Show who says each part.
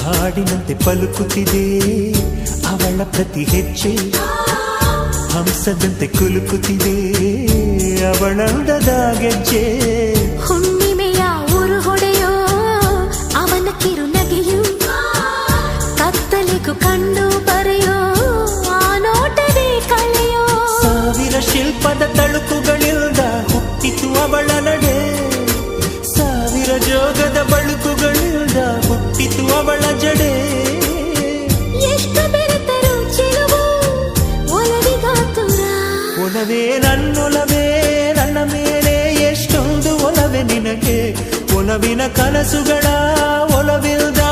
Speaker 1: ಹಾಡಿನಂತೆ ಪಲುಕುತ್ತಿದೆ ಅವಳ ಪ್ರತಿ ಹೆಜ್ಜೆ, ಹಂಸದಂತೆ ಕುಲುಕುತ್ತಿದೆ ಅವಳಂದದ ಗೆಜ್ಜೆ.
Speaker 2: ಹುಣ್ಣಿಮೆಯ ಊರು ಹೊಡೆಯೋ ಅವನ ಕಿರುನಗೆಯು, ಕತ್ತಲೆಗೂ ಕಂಡು ಬರೆಯೋ ಆ ನೋಟವೇ ಕಳೆಯೋ.
Speaker 1: ಸಾವಿರ ಶಿಲ್ಪದ ತಳುಕುಗಳಿಂದ ಹುಟ್ಟಿತು ಅವಳ ನಡೆ, ಸಾವಿರ ಜೋಗದ ಬಳುಕುಗಳಿಂದ ಹುಟ್ಟಿತು ಅವಳ ಜಡೆ.
Speaker 2: ಎಷ್ಟು ಬೆರೆತರು ಚೆಲುವು ಒಲವಿಗಾತುರ,
Speaker 1: ಒಲವೇ ನನ್ನೊಲವೇ ನನ್ನ ಮೇಲೆ ಎಷ್ಟೊಂದು ಒಲವೇ ನಿನಗೆ, ಒಲವಿನ ಕನಸುಗಳ ಒಲವಿಲ್ದ